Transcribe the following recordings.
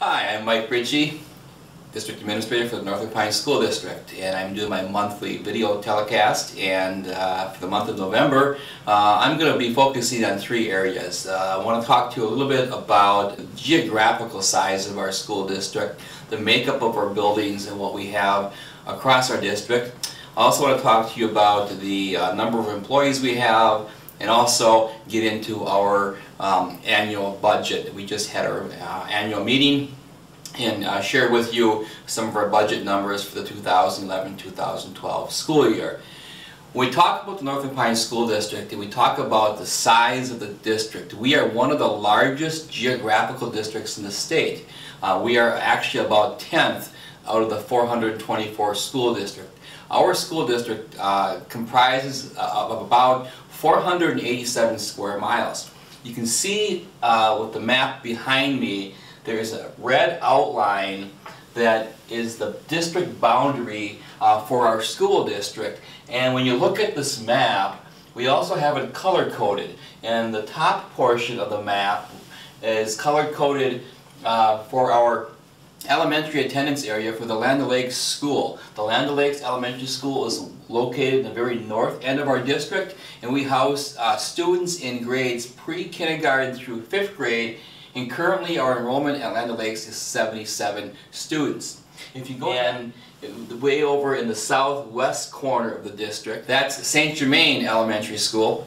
Hi, I'm Mike Richie, District Administrator for the Northland Pines School District, and I'm doing my monthly video telecast. And for the month of November, I'm going to be focusing on three areas. I want to talk to you a little bit about the geographical size of our school district, the makeup of our buildings and what we have across our district. I also want to talk to you about the number of employees we have, and also get into our annual budget. We just had our annual meeting and share with you some of our budget numbers for the 2011-2012 school year. When we talk about the Northland Pines School District and we talk about the size of the district, we are one of the largest geographical districts in the state. We are actually about 10th out of the 424 school districts. Our school district comprises of about 487 square miles. You can see with the map behind me, there's a red outline that is the district boundary for our school district. And when you look at this map, we also have it color coded. And the top portion of the map is color coded for our elementary attendance area for the Land O'Lakes School. The Land O'Lakes Elementary School is located in the very north end of our district, and we house students in grades pre-kindergarten through 5th grade, and currently our enrollment at Land O'Lakes is 77 students. If you go in way over in the southwest corner of the district, that's St. Germain Elementary School.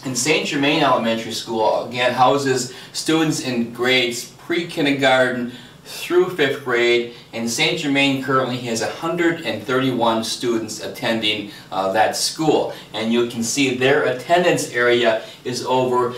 And St. Germain Elementary School again houses students in grades pre-kindergarten through 5th grade, and St. Germain currently has 131 students attending that school. And you can see their attendance area is over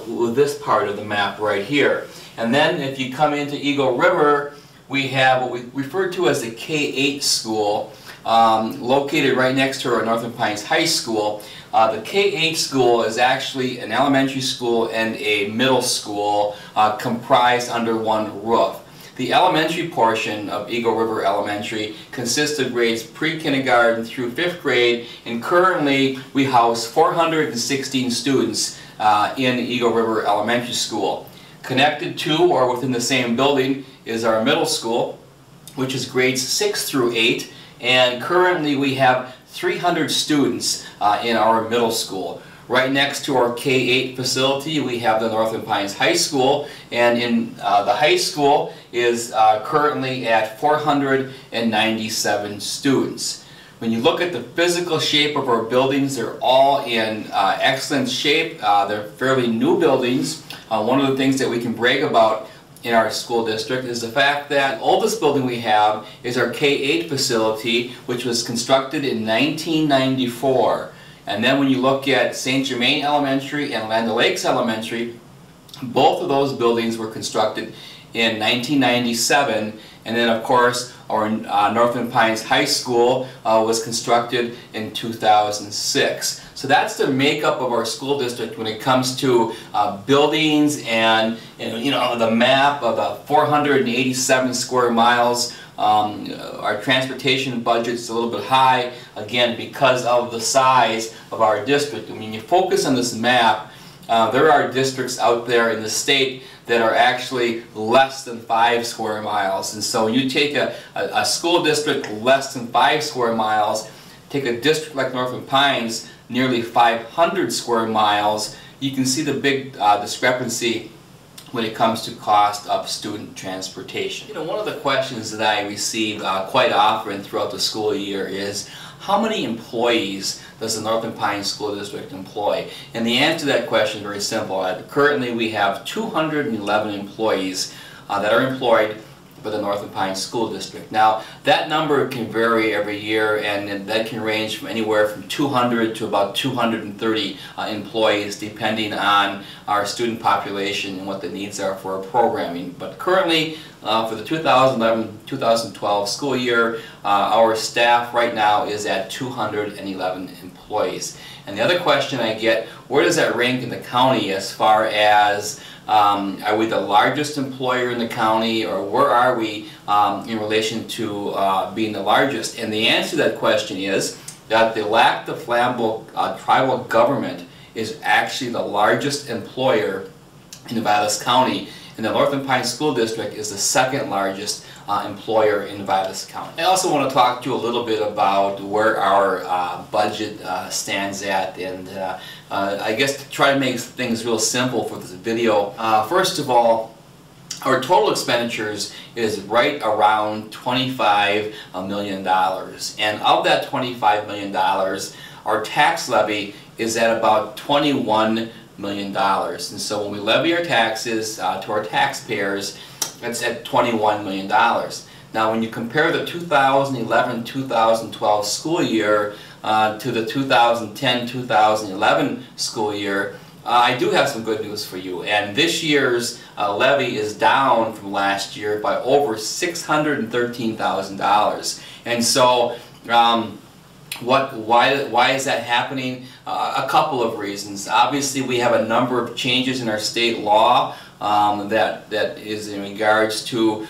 with this part of the map right here. And then if you come into Eagle River, we have what we refer to as the K-8 school, located right next to our Northland Pines High School. The K-8 school is actually an elementary school and a middle school comprised under one roof. The elementary portion of Eagle River Elementary consists of grades pre-kindergarten through 5th grade, and currently we house 416 students in Eagle River Elementary School. Connected to or within the same building is our middle school, which is grades 6 through 8, and currently we have 300 students in our middle school. Right next to our K-8 facility, we have the Northland Pines High School, and in the high school is currently at 497 students. When you look at the physical shape of our buildings, they're all in excellent shape. They're fairly new buildings. One of the things that we can brag about in our school district is the fact that the oldest building we have is our K-8 facility, which was constructed in 1994. And then when you look at St. Germain Elementary and Land O'Lakes Elementary, both of those buildings were constructed in 1997. And then of course our Northland Pines High School was constructed in 2006. So that's the makeup of our school district when it comes to buildings and you know, the map of the 487 square miles. Our transportation budget is a little bit high, again, because of the size of our district. I mean, you focus on this map, there are districts out there in the state that are actually less than 5 square miles. And so you take a school district less than 5 square miles, take a district like Northland Pines, nearly 500 square miles, you can see the big discrepancy when it comes to cost of student transportation. You know, one of the questions that I receive quite often throughout the school year is, how many employees does the Northland Pines School District employ? And the answer to that question is very simple. Currently we have 211 employees that are employed by the Northland Pines School District. Now, that number can vary every year, and that can range from anywhere from 200 to about 230 employees, depending on our student population and what the needs are for our programming. But currently, for the 2011-2012 school year, our staff right now is at 211 employees. And the other question I get, where does that rank in the county as far as are we the largest employer in the county, or where are we in relation to being the largest? And the answer to that question is that the Lac du Flambeau tribal government is actually the largest employer in Nevada's county, and the Northland Pines School District is the second largest employer in Vilas County. I also want to talk to you a little bit about where our budget stands at, and I guess to try to make things real simple for this video. First of all, our total expenditures is right around $25 million, and of that $25 million, our tax levy is at about $21 million. And so when we levy our taxes to our taxpayers, it's at $21 million. Now when you compare the 2011-2012 school year to the 2010-2011 school year, I do have some good news for you, and this year's levy is down from last year by over $613,000. And so why is that happening? A couple of reasons. Obviously, we have a number of changes in our state law that is in regards to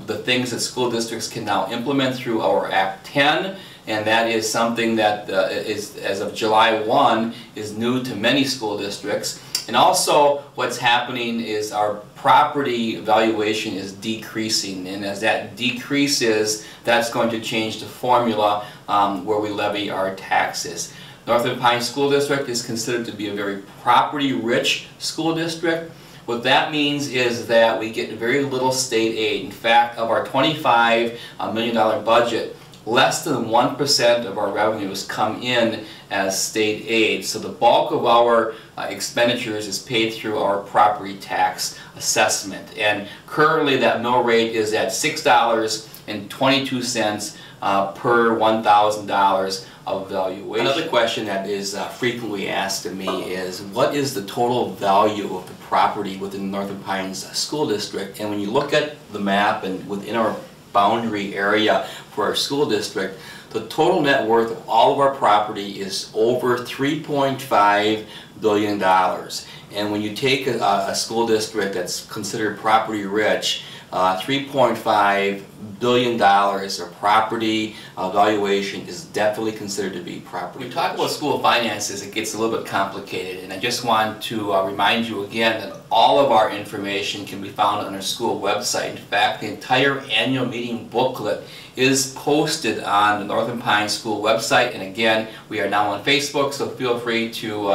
the things that school districts can now implement through our Act 10, and that is something that is, as of July 1, is new to many school districts. And also what's happening is our property valuation is decreasing, and as that decreases, that's going to change the formula where we levy our taxes. Northland Pines School District is considered to be a very property-rich school district. What that means is that we get very little state aid. In fact, of our $25 million budget, less than 1% of our revenues come in as state aid. So the bulk of our expenditures is paid through our property tax assessment. And currently that mill rate is at $6.22 per $1,000 of valuation. Another question that is frequently asked of me is, what is the total value of the property within the Northland Pines School District? And when you look at the map and within our boundary area for our school district, the total net worth of all of our property is over $3.5 billion. And when you take a school district that's considered property rich, $3.5 billion of property valuation is definitely considered to be property. When we talk about school finances, it gets a little bit complicated, and I just want to remind you again that all of our information can be found on our school website. In fact, the entire annual meeting booklet is posted on the Northland Pines School website, and again, we are now on Facebook, so feel free to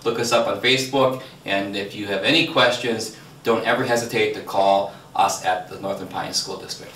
look us up on Facebook, and if you have any questions, don't ever hesitate to call us at the Northland Pines School District.